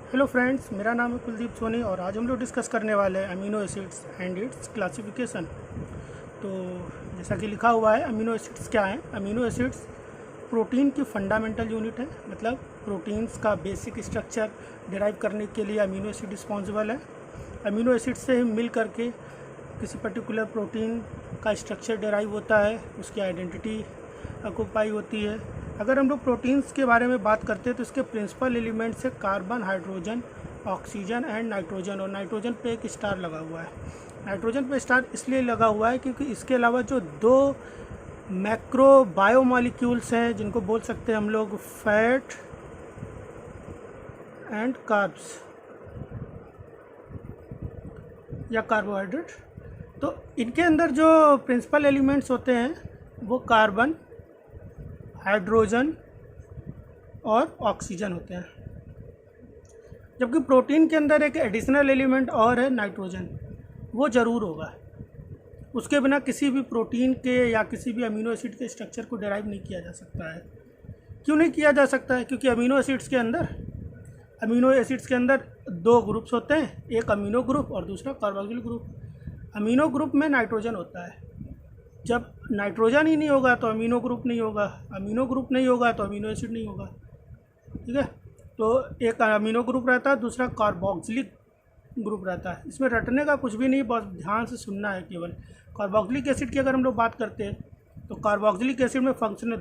Hello friends, मेरा नाम है कुलदीप सोनी और आज हम लोग डिस्कस करने वाले हैं amino acids and it's classification. तो जैसा कि लिखा हुआ है, अमीनो एसिड्स क्या हैं? अमीनो एसिड्स प्रोटीन की फंडामेंटल यूनिट है, मतलब प्रोटीन्स का बेसिक स्ट्रक्चर डिराइव करने के लिए अमीनो एसिड रिस्पॉन्सिबल है। अमीनो एसिड से ही मिल करके किसी पर्टिकुलर प्रोटीन का स्ट्रक्चर डिराइव होता है, उसकी आइडेंटिटी ऑक्यूपाई होती है। अगर हम लोग प्रोटीन्स के बारे में बात करते हैं तो इसके प्रिंसिपल एलिमेंट्स है carbon, hydrogen, oxygen and nitrogen. और नाइट्रोजन पे एक स्टार लगा हुआ है। नाइट्रोजन पे स्टार इसलिए लगा हुआ है क्योंकि इसके अलावा जो दो मैक्रो बायोमॉलिक्यूल्स हैं, जिनको बोल सकते हैं हम लोग फैट एंड कार्ब्स या कार्बोहाइड्रेट, तो इनके अंदर जो प्रिंसिपल एलिमेंट्स होते हैं वो कार्बन, हाइड्रोजन और ऑक्सीजन होते हैं। जबकि प्रोटीन के अंदर एक एडिशनल एलिमेंट और है, नाइट्रोजन। वो ज़रूर होगा, उसके बिना किसी भी प्रोटीन के या किसी भी अमीनो एसिड के स्ट्रक्चर को डिराइव नहीं किया जा सकता है। क्यों नहीं किया जा सकता है? क्योंकि अमीनो एसिड्स के अंदर दो ग्रुप्स होते हैं, एक अमीनो ग्रुप और दूसरा कार्बोक्सिल ग्रुप। अमीनो ग्रुप में नाइट्रोजन होता है। जब नाइट्रोजन ही नहीं होगा तो अमीनो ग्रुप नहीं होगा, अमीनो ग्रुप नहीं होगा तो अमीनो एसिड नहीं होगा। ठीक है, तो एक अमीनो ग्रुप रहता है, दूसरा कार्बोक्सिलिक ग्रुप रहता है। इसमें रटने का कुछ भी नहीं, बहुत ध्यान से सुनना है केवल। कार्बोक्सिलिक एसिड की अगर हम लोग बात करते हैं तो कार्बोक्सिलिक एसिड में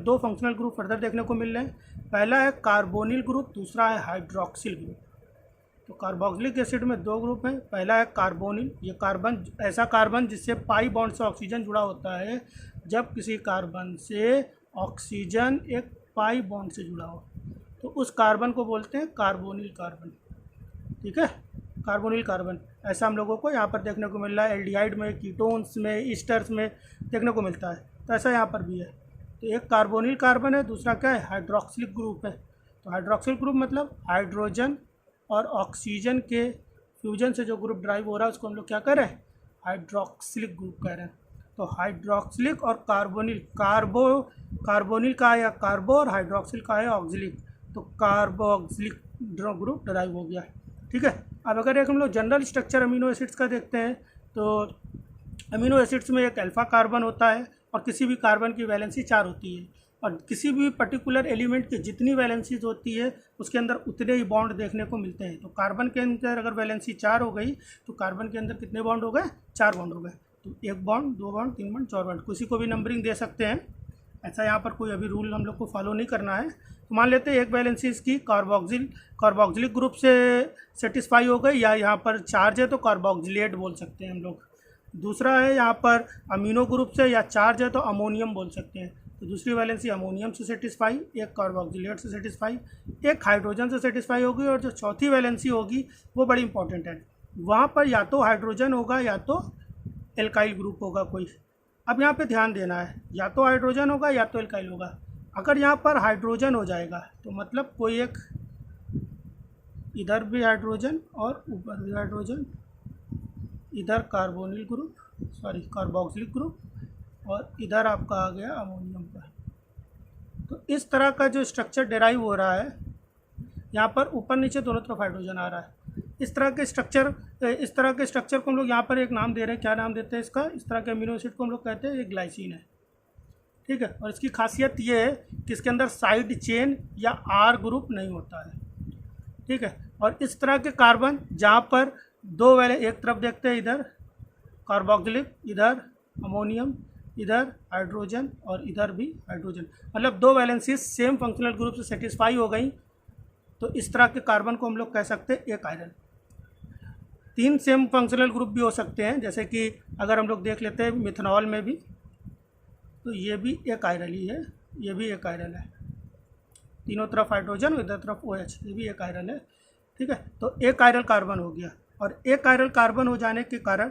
दो फंक्शनल ग्रुप फर्दर देखने को मिल रहे हैं। पहला है कार्बोनिल ग्रुप, दूसरा है हाइड्रोक्सिल ग्रुप। तो कार्बोक्सिलिक एसिड में दो ग्रुप हैं। पहला है कार्बोनिल, ये कार्बन, ऐसा कार्बन जिससे पाई बॉन्ड से ऑक्सीजन जुड़ा होता है। जब किसी कार्बन से ऑक्सीजन एक पाई बॉन्ड से जुड़ा हो तो उस कार्बन को बोलते हैं कार्बोनिल कार्बन। ठीक है, कार्बोनिल कार्बन ऐसा हम लोगों को यहाँ पर देखने को मिल रहा है। एल्डिहाइड में, कीटोन्स में, ईस्टर्स में देखने को मिलता है। तो ऐसा यहाँ पर भी है। तो एक कार्बोनिल कार्बन है, दूसरा क्या है? हाइड्रोक्सिलिक ग्रुप है। तो हाइड्रोक्सिल ग्रुप मतलब हाइड्रोजन और ऑक्सीजन के फ्यूजन से जो ग्रुप ड्राइव हो रहा है उसको हम लोग क्या कह रहे हैं? हाइड्रोक्सिलिक ग्रुप कह रहे हैं। तो हाइड्रोक्सिलिक और कार्बोनिल, कार्बोनिल का है या कार्बो और हाइड्रोक्सिल का है ऑक्सिलिक, तो कार्बोक्सिलिक ग्रुप ड्राइव हो गया। ठीक है, अब अगर एक हम लोग जनरल स्ट्रक्चर अमीनो एसिड्स का देखते हैं तो अमीनो एसिड्स में एक अल्फा कार्बन होता है और किसी भी कार्बन की वैलेंसी 4 होती है। और किसी भी पर्टिकुलर एलिमेंट की जितनी वैलेंसीज होती है उसके अंदर उतने ही बॉन्ड देखने को मिलते हैं। तो कार्बन के अंदर अगर वैलेंसी 4 हो गई तो कार्बन के अंदर कितने बॉन्ड हो गए? 4 बॉन्ड हो गए। तो 1 बॉन्ड, 2 बॉन्ड, 3 बॉन्ड, 4 बॉन्ड। किसी को भी नंबरिंग दे सकते हैं, ऐसा यहाँ पर कोई अभी रूल हम लोग को फॉलो नहीं करना है। तो मान लेते हैं एक वैलेंसी इसकी कार्बोक्सिलिक ग्रुप से सेटिस्फाई हो गई, या यहाँ पर चार्ज है तो कार्बोक्सिलेट बोल सकते हैं हम लोग। दूसरा है यहाँ पर अमीनो ग्रुप से या चार्ज है तो अमोनियम बोल सकते हैं। तो दूसरी वैलेंसी अमोनियम से सेटिस्फाई, एक कार्बोक्सिलेट से सेटिस्फाई, एक हाइड्रोजन से सेटिस्फाई होगी। और जो चौथी वैलेंसी होगी वो बड़ी इंपॉर्टेंट है, वहाँ पर या तो हाइड्रोजन होगा या तो एल्काइल ग्रुप होगा कोई। अब यहाँ पे ध्यान देना है, या तो हाइड्रोजन होगा या तो एल्काइल होगा। अगर यहाँ पर हाइड्रोजन हो जाएगा तो मतलब कोई एक, इधर भी हाइड्रोजन और ऊपर भी हाइड्रोजन, इधर carbonyl group, sorry carboxylic group, और इधर आपका आ गया अमोनियम का। तो इस तरह का जो स्ट्रक्चर डिराइव हो रहा है, यहाँ पर ऊपर नीचे दोनों तरफ हाइड्रोजन आ रहा है। इस तरह के स्ट्रक्चर को हम लोग यहाँ पर एक नाम दे रहे हैं। क्या नाम देते हैं इसका? इस तरह के अमीनो एसिड को हम लोग कहते हैं ये ग्लाइसिन है। ठीक है, और इसकी खासियत ये है कि इसके अंदर साइड चेन या आर ग्रुप नहीं होता है। ठीक है, और इस तरह के कार्बन जहाँ पर दो वाले, एक तरफ देखते हैं इधर कार्बोक्सिलिक, इधर अमोनियम, इधर हाइड्रोजन और इधर भी हाइड्रोजन, मतलब दो वैलेंसीज सेम फंक्शनल ग्रुप से सेटिस्फाई हो गई। तो इस तरह के कार्बन को हम लोग कह सकते हैं एक आयरन। 3 सेम फंक्शनल ग्रुप भी हो सकते हैं, जैसे कि अगर हम लोग देख लेते हैं मिथनॉल में भी, तो ये भी एक आयरन ही है, ये भी एक आयरन है। तीनों तरफ हाइड्रोजन, इधर तरफ OH, ये भी एक आयरन है। ठीक है, तो एक आयरन कार्बन हो गया। और एक आयरन कार्बन हो जाने के कारण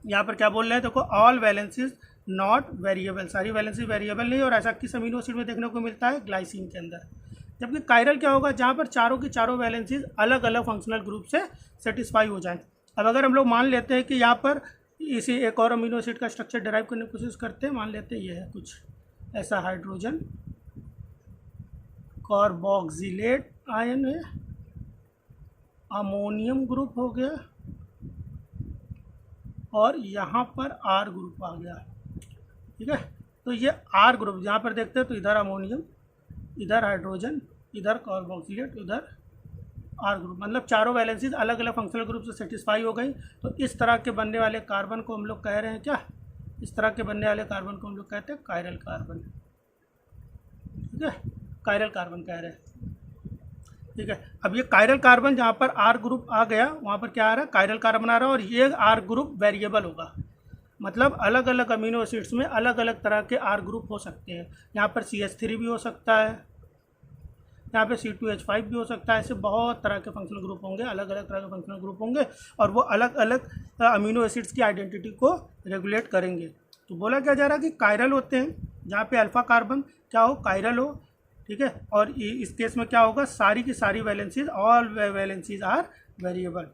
यहाँ पर क्या बोल रहे हैं? देखो, ऑल वैलेंसीज नॉट वेरिएबल, सारी वैलेंसी वेरिएबल नहीं। और ऐसा किस अमीनो एसिड में देखने को मिलता है? ग्लाइसिन के अंदर। जबकि कायरल क्या होगा? जहाँ पर चारों की चारों वैलेंसीज अलग अलग फंक्शनल ग्रुप से सेटिस्फाई हो जाए। अब अगर हम लोग मान लेते हैं कि यहाँ पर इसी एक और अमीनो एसिड का स्ट्रक्चर डिराइव करने की कोशिश करते हैं, मान लेते हैं ये है कुछ ऐसा, हाइड्रोजन, कार्बोक्सिलेट आयन है, अमोनियम ग्रुप हो गया और यहाँ पर आर ग्रुप आ गया। ठीक है, तो ये आर ग्रुप यहाँ पर देखते हैं तो इधर अमोनियम, इधर हाइड्रोजन, इधर कार्बोक्सिलेट, उधर आर ग्रुप, मतलब चारों वैलेंसीज अलग अलग फंक्शनल ग्रुप से सेटिस्फाई हो गई। तो इस तरह के बनने वाले कार्बन को हम लोग कह रहे हैं क्या, इस तरह के बनने वाले कार्बन को हम लोग कहते हैं कायरल कार्बन। ठीक है, कायरल कार्बन कह रहे हैं। ठीक है, अब ये कायरल कार्बन जहाँ पर आर ग्रुप आ गया वहाँ पर क्या आ रहा है, कायरल कार्बन आ रहा है। और ये आर ग्रुप वेरिएबल होगा, मतलब अलग अलग अमीनो एसिड्स में अलग अलग तरह के आर ग्रुप हो सकते हैं। यहाँ पर CH3 भी हो सकता है, यहाँ पे C2H5 भी हो सकता है। ऐसे बहुत तरह के फंक्शनल ग्रुप होंगे, अलग अलग तरह के फंक्शनल ग्रुप होंगे और वो अलग अलग अमीनो एसिड्स की आइडेंटिटी को रेगुलेट करेंगे। तो बोला क्या जा रहा है कि कायरल होते हैं, जहाँ पे अल्फा कार्बन क्या हो, कायरल हो। ठीक है, और इस केस में क्या होगा, सारी की सारी valencies, all valencies are variable.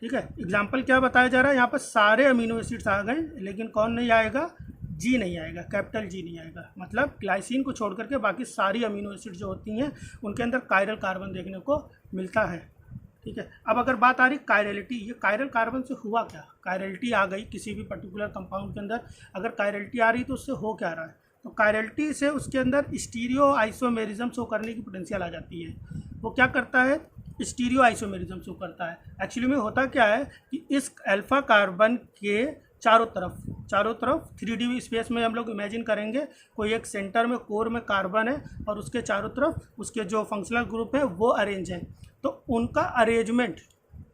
ठीक है, एग्जाम्पल क्या बताया जा रहा है, यहाँ पर सारे अमीनो एसिड्स आ गए लेकिन कौन नहीं आएगा, जी नहीं आएगा, कैपिटल जी नहीं आएगा। मतलब ग्लाइसिन को छोड़ करके बाकी सारी अमीनो एसिड जो होती हैं उनके अंदर कायरल कार्बन देखने को मिलता है। ठीक है, अब अगर बात आ रही कायरलिटी, ये कायरल कार्बन से हुआ क्या, कायरलिटी आ गई किसी भी पर्टिकुलर कंपाउंड के अंदर, अगर कायरलिटी आ रही तो उससे हो क्या रहा है, तो कायरलिटी से उसके अंदर स्टीरियो आइसोमेरिज्म शो करने की पोटेंशियल आ जाती है। वो क्या करता है, स्टीरियो आइसोमेरिज्म शो करता है। एक्चुअली में होता क्या है कि इस अल्फा कार्बन के चारों तरफ 3D स्पेस में हम लोग इमेजिन करेंगे कोई एक सेंटर में कोर में कार्बन है और उसके चारों तरफ उसके जो फंक्शनल ग्रुप है वो अरेंज हैं। तो उनका अरेंजमेंट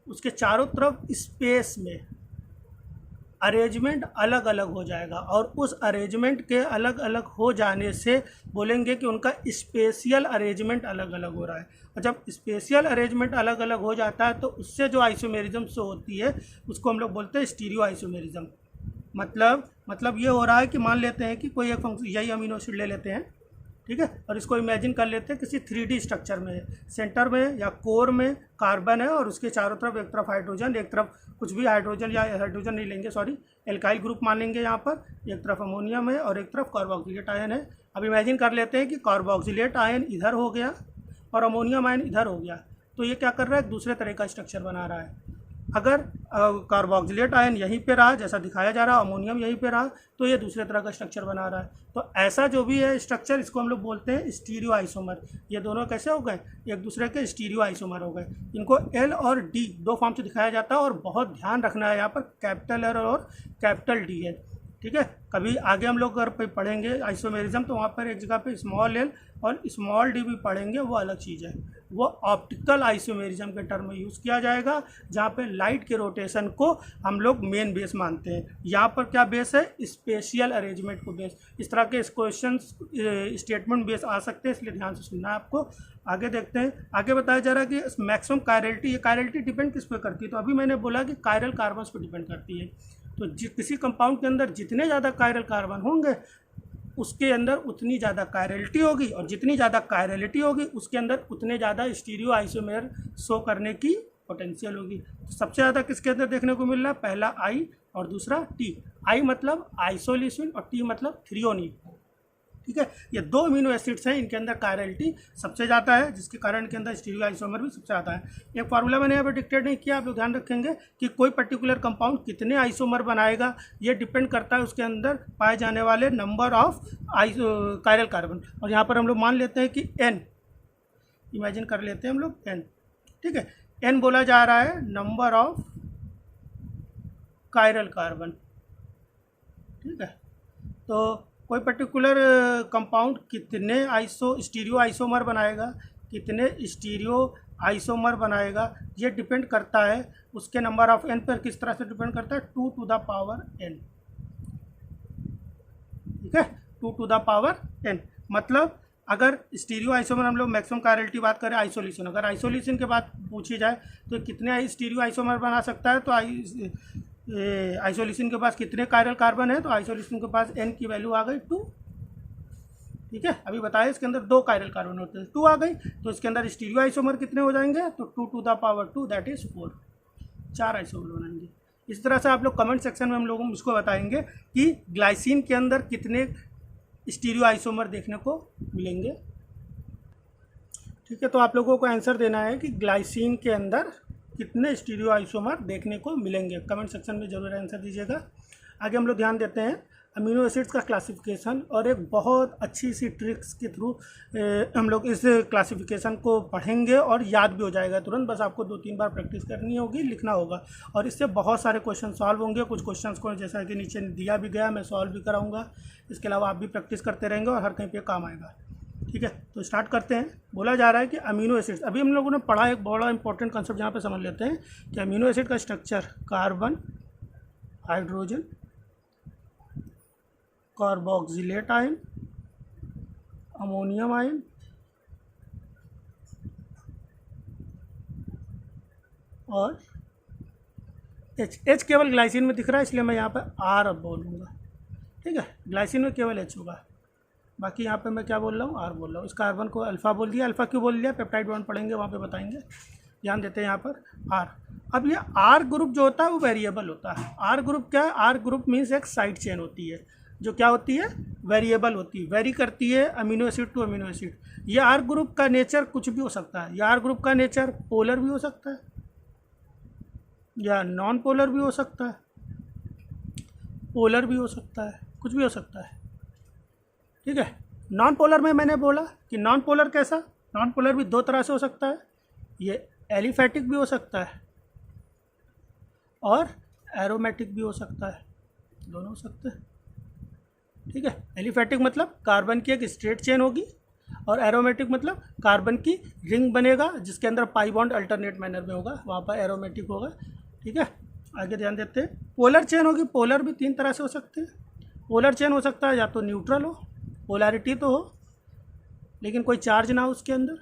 उसके चारों तरफ स्पेस में अरेंजमेंट अलग अलग हो जाएगा और उस अरेंजमेंट के अलग अलग हो जाने से बोलेंगे कि उनका स्पेशियल अरेंजमेंट अलग अलग हो रहा है। और जब स्पेशियल अरेंजमेंट अलग अलग हो जाता है तो उससे जो आइसोमेरिज्म शो होती है उसको हम लोग बोलते हैं स्टीरियो आइसोमेरिज्म। मतलब ये हो रहा है कि मान लेते हैं कि कोई एक फंक्शन, यही अमीनो एसिड ले लेते हैं, ठीक है, और इसको इमेजिन कर लेते हैं किसी 3D स्ट्रक्चर में, सेंटर में या कोर में कार्बन है और उसके चारों तरफ, एक तरफ हाइड्रोजन, एक तरफ कुछ भी हाइड्रोजन या हाइड्रोजन नहीं लेंगे, सॉरी एल्काइल ग्रुप मान लेंगे यहाँ पर, एक तरफ अमोनियम है और एक तरफ कार्बोक्सिलेट आयन है। अब इमेजिन कर लेते हैं कि कार्बोक्सिलेट आयन इधर हो गया और अमोनियम आयन इधर हो गया, तो ये क्या कर रहा है, दूसरे तरह का स्ट्रक्चर बना रहा है। अगर कार्बोक्सिलेट आयन यहीं पे रहा जैसा दिखाया जा रहा है, अमोनियम यहीं पे रहा, तो ये दूसरे तरह का स्ट्रक्चर बना रहा है। तो ऐसा जो भी है स्ट्रक्चर, इसको हम लोग बोलते हैं स्टीरियो आइसोमर। ये दोनों कैसे हो गए, एक दूसरे के स्टीरियो आइसोमर हो गए। इनको L और D दो फॉर्म से दिखाया जाता है और बहुत ध्यान रखना है यहाँ पर कैपिटल L और कैपिटल D है। ठीक है, कभी आगे हम लोग अगर पढ़ेंगे आइसोमेरिज्म तो वहाँ पर एक जगह पे स्मॉल l और स्मॉल d भी पढ़ेंगे, वो अलग चीज़ है। वो ऑप्टिकल आइसोमेरिज्म के टर्म में यूज़ किया जाएगा जहाँ पे लाइट के रोटेशन को हम लोग मेन बेस मानते हैं। यहाँ पर क्या बेस है, स्पेशियल अरेंजमेंट को बेस। इस तरह के क्वेश्चन स्टेटमेंट बेस आ सकते हैं, इसलिए ध्यान से सुनना है आपको। आगे देखते हैं, आगे बताया जा रहा है कि मैक्सिमम कायरलिटी, ये कायरलिटी डिपेंड किस पे करती है, तो अभी मैंने बोला कि कायरल कार्बन पे डिपेंड करती है। तो किसी कंपाउंड के अंदर जितने ज़्यादा कायरल कार्बन होंगे उसके अंदर उतनी ज़्यादा कायरलिटी होगी और जितनी ज़्यादा कायरलिटी होगी उसके अंदर उतने ज़्यादा स्टीरियो आइसोमेर शो करने की पोटेंशियल होगी। तो सबसे ज़्यादा किसके अंदर देखने को मिल रहा है, पहला आई और दूसरा टी। आई मतलब आइसोलिसिन और टी मतलब थ्रियोनिन। ठीक है, ये दो अमीनो एसिड्स हैं, इनके अंदर कायरलिटी सबसे ज़्यादा है, जिसके कारण इनके अंदर स्टीरियो आइसोमर भी सबसे ज़्यादा है। एक फार्मूला मैंने यहाँ पर डिक्टेट नहीं किया, आप लोग ध्यान रखेंगे कि कोई पर्टिकुलर कंपाउंड कितने आइसोमर बनाएगा ये डिपेंड करता है उसके अंदर पाए जाने वाले नंबर ऑफ कायरल कार्बन। और यहाँ पर हम लोग मान लेते हैं कि n, इमेजिन कर लेते हैं हम लोग n। ठीक है, n बोला जा रहा है नंबर ऑफ कायरल कार्बन। ठीक है, तो कोई पर्टिकुलर कंपाउंड कितने स्टीरियो आइसोमर बनाएगा, कितने स्टीरियो आइसोमर बनाएगा, ये डिपेंड करता है उसके नंबर ऑफ n पर। किस तरह से डिपेंड करता है, 2 to the power n। ठीक है, 2 to the power n। मतलब अगर स्टीरियो आइसोमर हम लोग मैक्सिमम कायरलिटी बात करें, आइसोलेशन, अगर आइसोलेशन के बात पूछी जाए तो कितने स्टीरियो आइसोमर बना सकता है, तो आइसोलेशन के पास कितने कायरल कार्बन है, तो आइसोलेशन के पास n की वैल्यू आ गई 2। ठीक है, अभी बताया इसके अंदर 2 कायरल कार्बन होते हैं, 2 आ गई, तो इसके अंदर स्टीरियो आइसोमर कितने हो जाएंगे, तो 2 to the power 2 that is 4, 4 isomer बनाएंगे। इस तरह से आप लोग कमेंट सेक्शन में हम लोग इसको बताएंगे कि ग्लाइसिन के अंदर कितने स्टीरियो आइसोमर देखने को मिलेंगे। ठीक है, तो आप लोगों को आंसर देना है कि ग्लाइसिन के अंदर कितने स्टीरियो आइसोमर देखने को मिलेंगे? कमेंट सेक्शन में ज़रूर आंसर दीजिएगा। आगे हम लोग ध्यान देते हैं अमीनो एसिड्स का क्लासिफिकेशन, और एक बहुत अच्छी सी ट्रिक्स के थ्रू हम लोग इस क्लासिफिकेशन को पढ़ेंगे और याद भी हो जाएगा तुरंत। बस आपको 2-3 बार प्रैक्टिस करनी होगी, लिखना होगा, और इससे बहुत सारे क्वेश्चन सॉल्व होंगे। कुछ क्वेश्चंस को जैसा कि नीचे दिया भी गया मैं सॉल्व भी कराऊंगा। इसके अलावा आप भी प्रैक्टिस करते रहेंगे और हर कहीं पे काम आएगा। ठीक है, तो स्टार्ट करते हैं। बोला जा रहा है कि अमीनो एसिड्स, अभी हम लोगों ने पढ़ा एक बड़ा इंपॉर्टेंट कंसेप्ट यहाँ पे समझ लेते हैं कि अमीनो एसिड का structure carbon, hydrogen, carboxylate ion, ammonium ion और H केवल ग्लाइसिन में दिख रहा है इसलिए मैं यहाँ पर R अब बोलूँगा। ठीक है, ग्लाइसिन में केवल H होगा, बाकी यहाँ पे मैं क्या बोल रहा हूँ, R बोल रहा हूँ। इस कार्बन को अल्फ़ा बोल दिया। अल्फ़ा क्यों बोल दिया? पेप्टाइड बॉन्ड पढ़ेंगे वहाँ पे बताएंगे। ध्यान देते हैं यहाँ पर R। अब ये R ग्रुप जो होता है वो वेरिएबल होता है। R ग्रुप क्या है? R ग्रुप मीन्स एक साइड चेन होती है जो क्या होती है? वेरिएबल होती है, वेरी करती है amino acid to amino acid. ये R ग्रुप का नेचर कुछ भी हो सकता है। ये R ग्रुप का नेचर पोलर भी हो सकता है या नॉन पोलर भी हो सकता है, पोलर भी हो सकता है, कुछ भी हो सकता है। ठीक है, नॉन पोलर में मैंने बोला कि नॉन पोलर कैसा? नॉन पोलर भी 2 तरह से हो सकता है। ये एलिफैटिक भी हो सकता है और एरोमेटिक भी हो सकता है, दोनों हो सकते हैं। ठीक है, एलिफैटिक मतलब कार्बन की एक स्ट्रेट चेन होगी और एरोमेटिक मतलब कार्बन की रिंग बनेगा जिसके अंदर पाई बॉन्ड अल्टरनेट मैनर में होगा, वहाँ पर एरोमेटिक होगा। ठीक है, आगे ध्यान देते हैं। पोलर चेन होगी। पोलर भी 3 तरह से हो सकते हैं। पोलर चेन हो सकता है या तो न्यूट्रल हो, पोलैरिटी तो हो लेकिन कोई चार्ज ना हो उसके अंदर,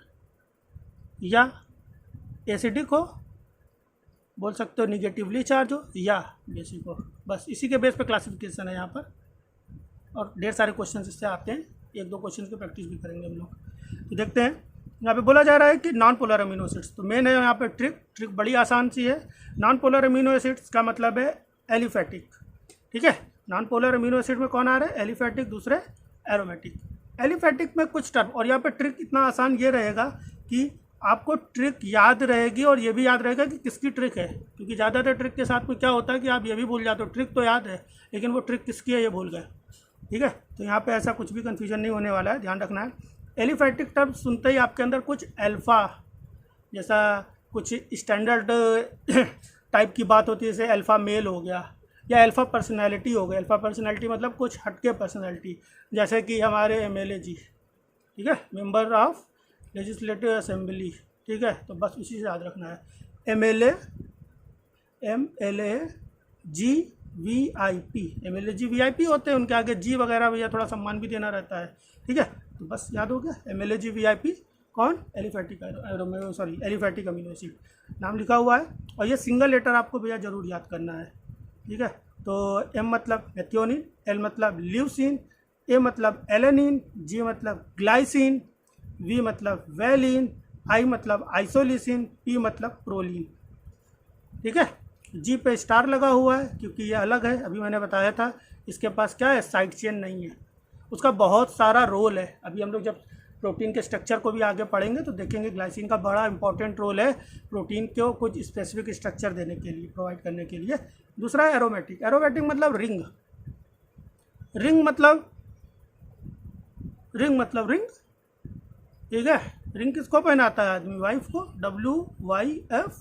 या एसिडिक हो, बोल सकते हो निगेटिवली चार्ज हो, या बेसिक हो। बस इसी के बेस पे क्लासिफिकेशन है यहाँ पर, और ढेर सारे क्वेश्चन इससे आते हैं। 1-2 क्वेश्चन की प्रैक्टिस भी करेंगे हम लोग। तो देखते हैं, यहाँ पे बोला जा रहा है कि नॉन पोलर अमीनो एसिड्स। तो मेन है यहाँ पे ट्रिक बड़ी आसान सी है। नॉन पोलर अमीनो एसिड्स का मतलब है एलिफैटिक। ठीक है, नॉन पोलर अमीनो एसिड में कौन आ रहा है? एलिफैटिक, दूसरे एरोमेटिक। एलिफैटिक में कुछ टर्म, और यहाँ पे ट्रिक इतना आसान ये रहेगा कि आपको ट्रिक याद रहेगी और ये भी याद रहेगा कि किसकी ट्रिक है, क्योंकि ज़्यादातर ट्रिक के साथ में क्या होता है कि आप ये भी भूल जाते हो, ट्रिक तो याद है लेकिन वो ट्रिक किसकी है ये भूल गए। ठीक है, तो यहाँ पे ऐसा कुछ भी कन्फ्यूजन नहीं होने वाला है, ध्यान रखना है। एलिफैटिक टर्म सुनते ही आपके अंदर कुछ अल्फ़ा जैसा कुछ स्टैंडर्ड टाइप की बात होती है, जैसे अल्फ़ा मेल हो गया या अल्फ़ा पर्सनैलिटी हो गया। अल्फ़ा पर्सनैलिटी मतलब कुछ हटके पर्सनैलिटी, जैसे कि हमारे MLA जी, ठीक है, मेंबर ऑफ लेजिस्लेटिव असेंबली। ठीक है, तो बस उसी से याद रखना है। MLA GVIP, MLA GVIP होते हैं, उनके आगे जी वगैरह भैया थोड़ा सम्मान भी देना रहता है। ठीक है, तो बस याद हो गया। MLA GVIP कौन? एलिफैटिक एलिफैटिक अमीनो एसिड नाम लिखा हुआ है, और ये सिंगल लेटर आपको भैया जरूर याद करना है। ठीक है, तो M मतलब मेथियोनिन, L मतलब ल्यूसीन, A मतलब एलेनिन, G मतलब ग्लाइसिन, V मतलब वैलिन, I मतलब आइसोलिसिन, P मतलब प्रोलिन। ठीक है, G पे स्टार लगा हुआ है क्योंकि ये अलग है। अभी मैंने बताया था इसके पास क्या है? साइड चेन नहीं है। उसका बहुत सारा रोल है। अभी हम लोग जब प्रोटीन के स्ट्रक्चर को भी आगे पढ़ेंगे तो देखेंगे ग्लाइसिन का बड़ा इंपॉर्टेंट रोल है प्रोटीन को कुछ स्पेसिफिक स्ट्रक्चर देने के लिए, प्रोवाइड करने के लिए। दूसरा है एरोमेटिक। एरोमेटिक मतलब रिंग। रिंग मतलब रिंग। ठीक है, रिंग किसको पहनाता है आदमी? वाइफ को। WYF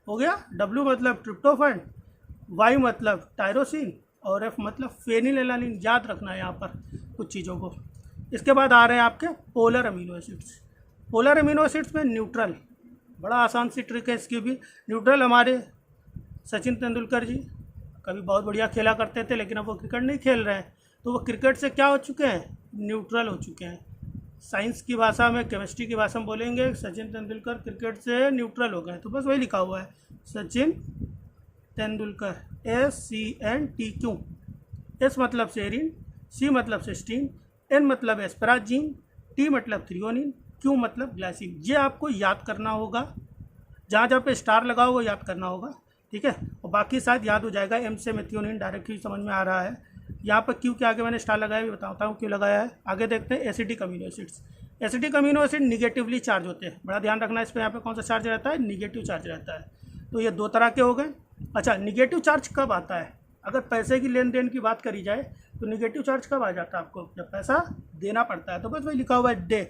हो गया। W मतलब ट्रिप्टोफैन, Y मतलब टायरोसिन और F मतलब फेनिलएलानिन। याद रखना है यहाँ पर कुछ चीज़ों को। इसके बाद आ रहे हैं आपके polar amino acids. Polar amino acids में न्यूट्रल, बड़ा आसान सी ट्रिक है इसकी भी। न्यूट्रल हमारे सचिन तेंदुलकर जी कभी बहुत बढ़िया खेला करते थे, लेकिन अब वो क्रिकेट नहीं खेल रहे हैं, तो वो क्रिकेट से क्या हो चुके हैं? न्यूट्रल हो चुके हैं। साइंस की भाषा में, केमिस्ट्री की भाषा में बोलेंगे सचिन तेंदुलकर क्रिकेट से न्यूट्रल हो गए। तो बस वही लिखा हुआ है, सचिन तेंदुलकर, SCNTQ। S मतलब सेरिन, C मतलब सिस्टीन, N मतलब एस्पराजीन, T मतलब थ्रियोनिन, Q मतलब ग्लाइसिन। ये आपको याद करना होगा, जहाँ जहाँ पे स्टार लगा हो वो याद करना होगा। ठीक है, और बाकी शायद याद हो जाएगा। M से मेथियोनिन डायरेक्टली समझ में आ रहा है। यहाँ पर Q के आगे मैंने स्टार लगाया, भी बताता हूँ क्यों लगाया है। आगे देखते हैं acidic amino acids. Acidic amino acid negatively charge होते हैं, बड़ा ध्यान रखना है इस पर। यहाँ पे कौन सा चार्ज रहता है? निगेटिव चार्ज रहता है। तो ये 2 तरह के हो गए। अच्छा, निगेटिव चार्ज कब आता है? अगर पैसे की लेन देन की बात करी जाए तो निगेटिव चार्ज कब आ जाता है आपको? जब पैसा देना पड़ता है। तो बस वही लिखा हुआ है डे,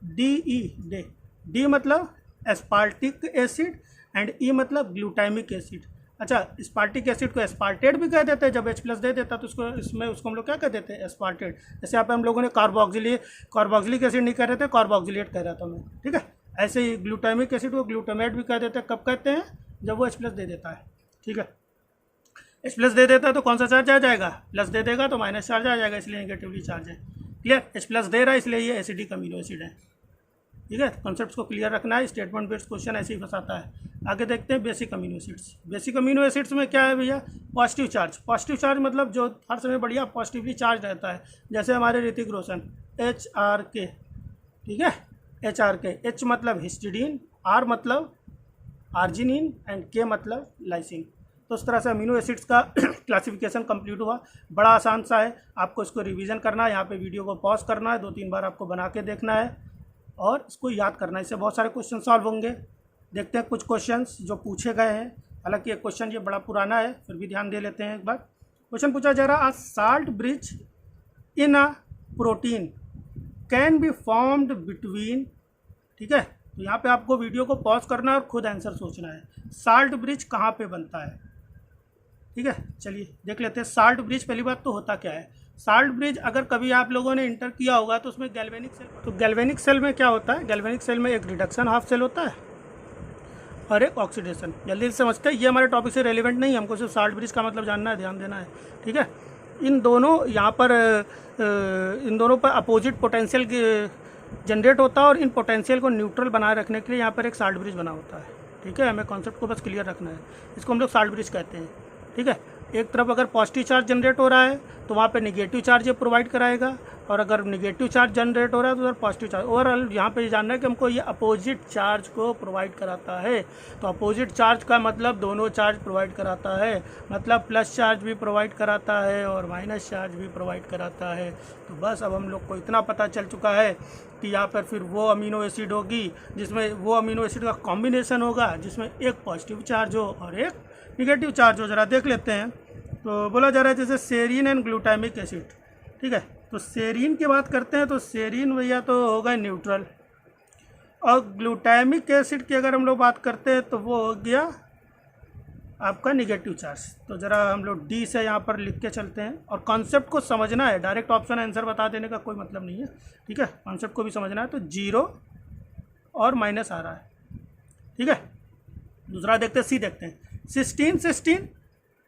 DE, डे। डी मतलब एस्पार्टिक एसिड एंड ई मतलब ग्लूटामिक एसिड। अच्छा, एस्पार्टिक एसिड को एस्पार्टेट भी कह देते हैं, जब H+ दे देता तो उसको हम लोग क्या कह देते हैं? एस्पार्टेट। जैसे यहाँ पे हम लोगों ने कार्बोक्सिलिक एसिड नहीं कह रहे थे, कार्बोक्सिलेट कह रहा था मैं, ठीक है। ऐसे ही ग्लूटामिक एसिड को ग्लूटामेट भी कह देते हैं। कब कहते हैं? जब वो H+ दे देता है, ठीक है। H+ दे देता है तो कौन सा चार्ज आ जाएगा? प्लस दे देगा तो माइनस चार्ज आ जाएगा, इसलिए नेगेटिवली चार्ज है। क्लियर? H+ दे रहा है इसलिए ये एसिडिक अमीनो एसिड है, ठीक है। कॉन्सेप्ट्स को क्लियर रखना है, स्टेटमेंट बेस्ड क्वेश्चन ऐसे ही फंसाता है। आगे देखते हैं basic amino acids. Basic amino acids में क्या है भैया? Positive charge. पॉजिटिव चार्ज मतलब जो हर समय बढ़िया पॉजिटिवली चार्ज रहता है, जैसे हमारे ऋतिक रोशन, HRK, ठीक है। HRK, H मतलब हिस्टिडीन, R मतलब आर्जिनिन एंड K मतलब लाइसिन। तो इस तरह से अमीनो एसिड्स का क्लासिफिकेशन कंप्लीट हुआ। बड़ा आसान सा है, आपको इसको रिवीजन करना है। यहाँ पे वीडियो को पॉज करना है, 2-3 बार आपको बना के देखना है और इसको याद करना है। इससे बहुत सारे क्वेश्चन सॉल्व होंगे। देखते हैं कुछ क्वेश्चंस जो पूछे गए हैं। हालांकि ये क्वेश्चन ये बड़ा पुराना है, फिर भी ध्यान दे लेते हैं एक बार। क्वेश्चन पूछा जा रहा, a salt bridge in a protein can be formed between, ठीक है। तो यहाँ पे आपको वीडियो को पॉज करना है और खुद आंसर सोचना है। साल्ट ब्रिज कहाँ पे बनता है, ठीक है। चलिए देख लेते हैं। साल्ट ब्रिज, पहली बात तो होता क्या है? साल्ट ब्रिज अगर कभी आप लोगों ने इंटर किया होगा तो उसमें गैल्वेनिक सेल, तो गैल्वेनिक सेल में क्या होता है? गैल्वेनिक सेल में एक रिडक्शन हाफ सेल होता है और एक ऑक्सीडेशन। जल्दी से समझते हैं, ये हमारे टॉपिक से रेलिवेंट नहीं है, हमको सिर्फ साल्ट ब्रिज का मतलब जानना है, ध्यान देना है, ठीक है। इन दोनों यहाँ पर इन दोनों पर अपोजिट पोटेंशियल जनरेट होता है और इन पोटेंशियल को न्यूट्रल बनाए रखने के लिए यहाँ पर एक साल्ट ब्रिज बना होता है, ठीक है। हमें कॉन्सेप्ट को बस क्लियर रखना है। इसको हम लोग साल्ट ब्रिज कहते हैं, ठीक है। एक तरफ अगर पॉजिटिव चार्ज जनरेट हो रहा है तो वहाँ पे नेगेटिव चार्ज ये प्रोवाइड कराएगा, और अगर नेगेटिव चार्ज जनरेट हो रहा है तो उधर पॉजिटिव चार्ज। ओवरऑल यहाँ पे जानना है कि हमको ये अपोजिट चार्ज को प्रोवाइड कराता है। तो अपोजिट चार्ज का मतलब दोनों चार्ज प्रोवाइड कराता है, मतलब प्लस चार्ज भी प्रोवाइड कराता है और माइनस चार्ज भी प्रोवाइड कराता है। तो बस अब हम लोग को इतना पता चल चुका है कि यहाँ पर फिर वो अमीनो एसिड होगी जिसमें वो अमीनो एसिड का कॉम्बिनेशन होगा जिसमें एक पॉजिटिव चार्ज हो और एक निगेटिव चार्ज हो। ज़रा देख लेते हैं। तो बोला जा रहा है जैसे सेरीन एंड ग्लूटामिक एसिड, ठीक है। तो सेरीन की बात करते हैं तो सेरीन भैया तो होगा न्यूट्रल, और ग्लूटामिक एसिड की अगर हम लोग बात करते हैं तो वो हो गया आपका निगेटिव चार्ज। तो ज़रा हम लोग डी से यहाँ पर लिख के चलते हैं, और कॉन्सेप्ट को समझना है, डायरेक्ट ऑप्शन आंसर बता देने का कोई मतलब नहीं है, ठीक है। कॉन्सेप्ट को भी समझना है। तो 0 और माइनस आ रहा है, ठीक है। दूसरा देखते हैं, सी देखते हैं। सिस्टीन,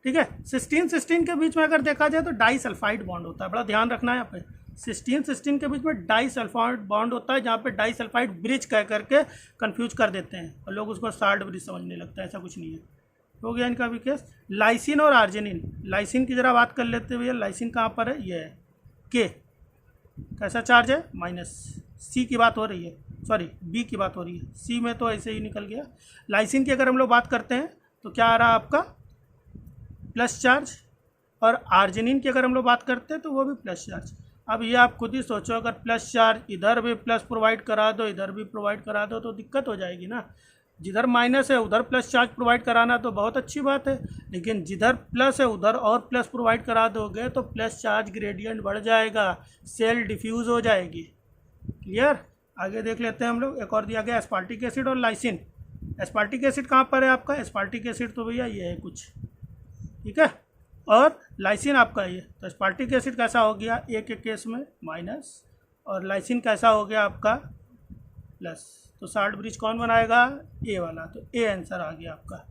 ठीक है। सिस्टीन के बीच में अगर देखा जाए तो डाई सल्फाइड बॉन्ड होता है, बड़ा ध्यान रखना है यहाँ पे। सिस्टीन के बीच में डाई सल्फाइड बॉन्ड होता है, जहाँ पे डाई सल्फाइड ब्रिज कह करके कंफ्यूज कर देते हैं और लोग उसको साल्ट ब्रिज समझने लगता है। ऐसा कुछ नहीं है। हो गया इनका भी केस। लाइसिन और आर्जिनिन, लाइसिन की ज़रा बात कर लेते हुए, लाइसिन कहाँ पर है? ये है के, कैसा चार्ज है? माइनस। सी की बात हो रही है, सॉरी बी की बात हो रही है, सी में तो ऐसे ही निकल गया। लाइसिन की अगर हम लोग बात करते हैं तो क्या आ रहा है आपका? Plus charge. और आर्जिनिन की अगर हम लोग बात करते हैं तो वो भी प्लस चार्ज। अब ये आप खुद ही सोचो, अगर प्लस चार्ज इधर भी प्लस प्रोवाइड करा दो, इधर भी प्रोवाइड करा दो, तो दिक्कत हो जाएगी ना। जिधर माइनस है उधर प्लस चार्ज प्रोवाइड कराना तो बहुत अच्छी बात है, लेकिन जिधर प्लस है उधर और प्लस प्रोवाइड करा दोगे तो प्लस चार्ज ग्रेडियंट बढ़ जाएगा, सेल डिफ्यूज़ हो जाएगी। क्लियर? आगे देख लेते हैं हम लोग। एक और दिया गया एस्पार्टिक एसिड और लाइसिन। एस्पार्टिक एसिड कहाँ पर है आपका? एस्पार्टिक एसिड तो भैया ये है कुछ, ठीक है। और लाइसिन आपका ये, तो एस्पार्टिक एसिड कैसा हो गया? ए के केस में माइनस, और लाइसिन कैसा हो गया आपका? प्लस। तो साल्ट ब्रिज कौन बनाएगा? ए वाला। तो ए आंसर आ गया आपका,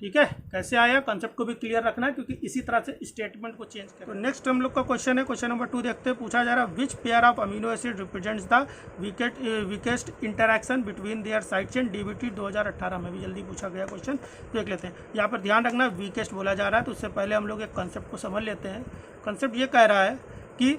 ठीक है। कैसे आया? कॉन्सेप्ट को भी क्लियर रखना है, क्योंकि इसी तरह से स्टेटमेंट को चेंज करें। तो नेक्स्ट हम लोग का क्वेश्चन है, क्वेश्चन नंबर 2 देखते हैं। पूछा जा रहा है which pair of amino acid represents the weakest interaction between their side chain, DBT 2018 में भी जल्दी पूछा गया क्वेश्चन, देख लेते हैं। यहाँ पर ध्यान रखना वीकेस्ट बोला जा रहा है, तो उससे पहले हम लोग एक कॉन्सेप्ट को समझ लेते हैं। कॉन्सेप्ट ये कह रहा है कि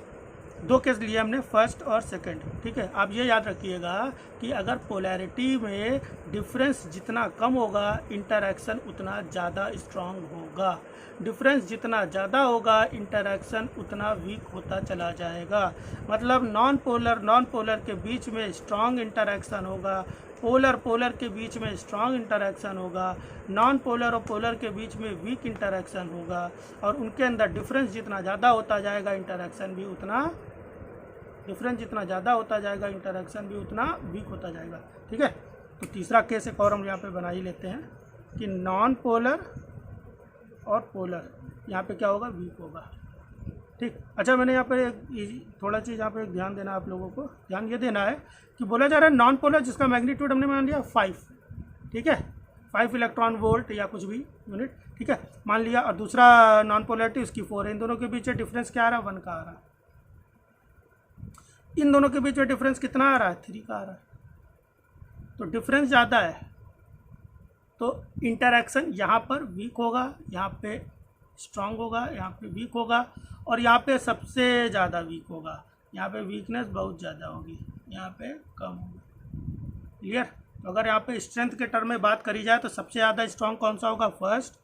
2 केस लिए हमने, फर्स्ट और सेकंड, ठीक है। आप ये याद रखिएगा कि अगर पोलैरिटी में डिफरेंस जितना कम होगा इंटरैक्शन उतना ज़्यादा स्ट्रांग होगा, डिफरेंस जितना ज़्यादा होगा इंटरैक्शन उतना वीक होता चला जाएगा। मतलब नॉन पोलर के बीच में स्ट्रांग इंटरैक्शन होगा, पोलर पोलर के बीच में स्ट्रांग इंटरेक्शन होगा, नॉन पोलर और पोलर के बीच में वीक इंटरेक्शन होगा, और उनके अंदर डिफरेंस जितना ज़्यादा होता जाएगा इंटरेक्शन भी उतना वीक होता जाएगा। ठीक है, तो तीसरा केस एक और हम यहाँ पे बना ही लेते हैं कि नॉन पोलर और पोलर यहाँ पे क्या होगा, वीक होगा। ठीक, अच्छा मैंने यहाँ पे थोड़ा चीज़ यहाँ पे ध्यान देना, आप लोगों को ध्यान ये देना है कि बोला जा रहा है नॉन पोलर जिसका मैग्नीट्यूड हमने मान लिया 5, ठीक है, 5 इलेक्ट्रॉन वोल्ट या कुछ भी यूनिट, ठीक है, मान लिया, और दूसरा नॉन पोलरिटी उसकी 4 है। इन दोनों के बीच में डिफरेंस क्या आ रहा है, 1 का आ रहा है। इन दोनों के बीच में डिफरेंस कितना आ रहा है, 3 का आ रहा है। तो डिफरेंस ज़्यादा है तो इंटरेक्शन यहाँ पर वीक होगा, यहाँ पे स्ट्रांग होगा, यहाँ पे वीक होगा, और यहाँ पे सबसे ज़्यादा वीक होगा। यहाँ पे वीकनेस बहुत ज़्यादा होगी, यहाँ पे कम होगी। क्लियर? तो अगर यहाँ पे स्ट्रेंथ के टर्म में बात करी जाए तो सबसे ज़्यादा स्ट्रांग कौन सा होगा, फर्स्ट,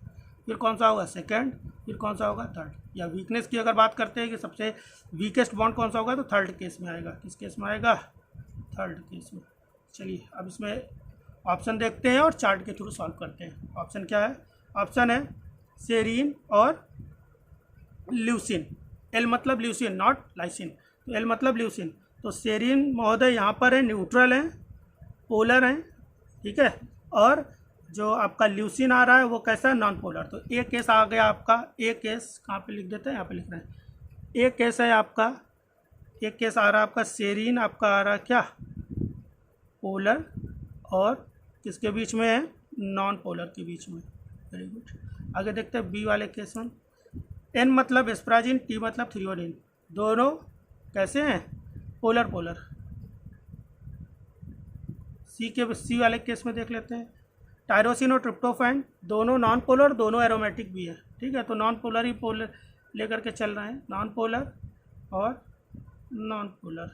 फिर कौन सा होगा, सेकंड, फिर कौन सा होगा, थर्ड। या वीकनेस की अगर बात करते हैं कि सबसे वीकेस्ट बॉन्ड कौन सा होगा, तो थर्ड केस में आएगा। किस केस में आएगा, थर्ड केस में। चलिए अब इसमें ऑप्शन देखते हैं और चार्ट के थ्रू सॉल्व करते हैं। ऑप्शन क्या है, ऑप्शन है सेरीन और ल्यूसिन। एल मतलब ल्यूसिन, नॉट लाइसिन, तो एल मतलब ल्यूसिन। तो सेरीन महोदय यहाँ पर है, न्यूट्रल है, पोलर है, ठीक है, और जो आपका ल्यूसिन आ रहा है वो कैसा है, नॉन पोलर। तो ए केस आ गया आपका, ए केस कहाँ पे लिख देते हैं, यहाँ पे लिख रहे हैं। ए केस है आपका, एक केस आ रहा है आपका सेरीन, आपका आ रहा है क्या, पोलर, और किसके बीच में है, नॉन पोलर के बीच में। Very good. आगे देखते हैं बी वाले केस में। एन मतलब एस्प्राजिन, टी मतलब थ्रियोनिन, दोनों कैसे हैं, पोलर पोलर। सी वाले केस में देख लेते हैं, टायरोसिन और ट्रिप्टोफैन दोनों नॉन पोलर, दोनों एरोमेटिक भी है, ठीक है, तो नॉन पोलर ही पोलर लेकर के चल रहे हैं, नॉन पोलर और नॉन पोलर,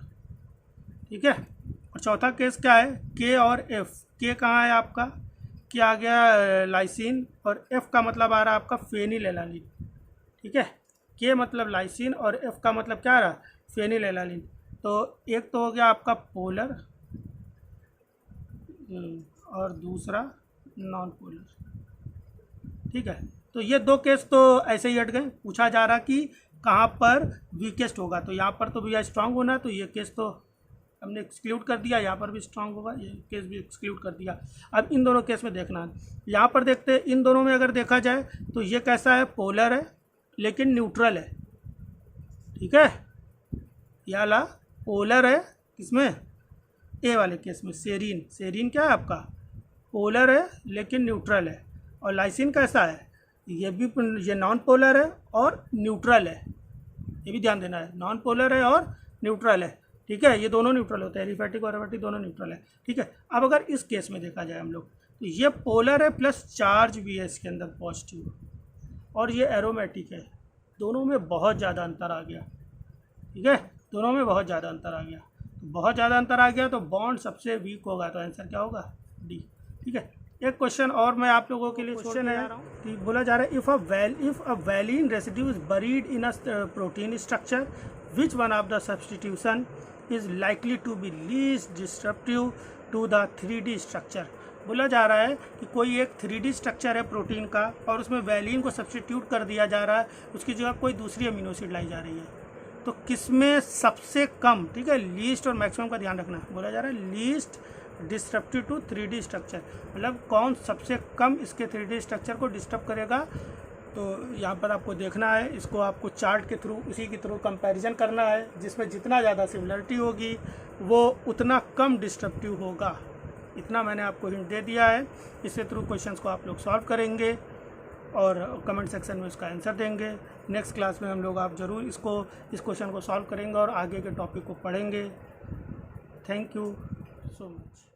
ठीक है। और चौथा केस क्या है, के और एफ। के कहाँ है आपका, के आ गया लाइसिन, और एफ का मतलब आ रहा है आपका फेनिलएलानिन, ठीक है। के मतलब लाइसिन और एफ का मतलब क्या आ रहा है, फेनिलएलानिन। तो एक तो हो गया आपका पोलर और दूसरा नॉन पोलर, ठीक है। तो ये दो केस तो ऐसे ही हट गए। पूछा जा रहा कि कहाँ पर वीकेस्ट होगा, तो यहाँ पर तो भैया स्ट्रांग होना, तो ये केस तो हमने एक्सक्लूड कर दिया, यहाँ पर भी स्ट्रांग होगा, ये केस भी एक्सक्लूड कर दिया। अब इन दोनों केस में देखना है, यहाँ पर देखते हैं इन दोनों में अगर देखा जाए तो ये कैसा है, पोलर है लेकिन न्यूट्रल है, ठीक है। यह ला पोलर है किसमें, ए वाले केस में। सेरीन, सेरीन क्या है आपका, पोलर है लेकिन न्यूट्रल है। और लाइसिन कैसा है, ये भी ये नॉन पोलर है और न्यूट्रल है, ये भी ध्यान देना है, नॉन पोलर है और न्यूट्रल है, ठीक है। ये दोनों न्यूट्रल होते हैं, एलिफैटिक और एरोमेटिक दोनों न्यूट्रल है, ठीक है। अब अगर इस केस में देखा जाए हम लोग, तो ये पोलर है प्लस चार्ज भी है इसके अंदर पॉजिटिव, और ये एरोमेटिक है, दोनों में बहुत ज़्यादा अंतर आ गया, ठीक है, दोनों में बहुत ज़्यादा अंतर आ गया। तो बहुत ज़्यादा अंतर आ गया तो बॉन्ड सबसे वीक होगा, तो आंसर क्या होगा, डी, ठीक है। एक क्वेश्चन और मैं आप लोगों के लिए क्वेश्चन है कि बोला जा रहा है if a valine residue is buried in a protein structure, which one of the substitution is likely to be least disruptive to the 3D structure. बोला जा रहा है कि कोई एक 3D स्ट्रक्चर है प्रोटीन का और उसमें वैलिन को सब्सटीट्यूट कर दिया जा रहा है, उसकी जगह कोई दूसरी अमीनो एसिड लाई जा रही है, तो किसमें सबसे कम, ठीक है, लीस्ट और मैक्सिमम का ध्यान रखना। बोला जा रहा है least disruptive to 3D structure, मतलब कौन सबसे कम इसके 3D स्ट्रक्चर को डिस्टर्ब करेगा। तो यहाँ पर आपको देखना है, इसको आपको चार्ट के थ्रू, उसी के थ्रू कंपैरिजन करना है, जिसमें जितना ज़्यादा सिमिलरिटी होगी वो उतना कम डिस्ट्रप्टिव होगा। इतना मैंने आपको हिंट दे दिया है। इसके थ्रू क्वेश्चंस को आप लोग सॉल्व करेंगे और कमेंट सेक्शन में उसका आंसर देंगे। नेक्स्ट क्लास में हम लोग आप ज़रूर इस क्वेश्चन को सॉल्व करेंगे और आगे के टॉपिक को पढ़ेंगे। Thank you so much.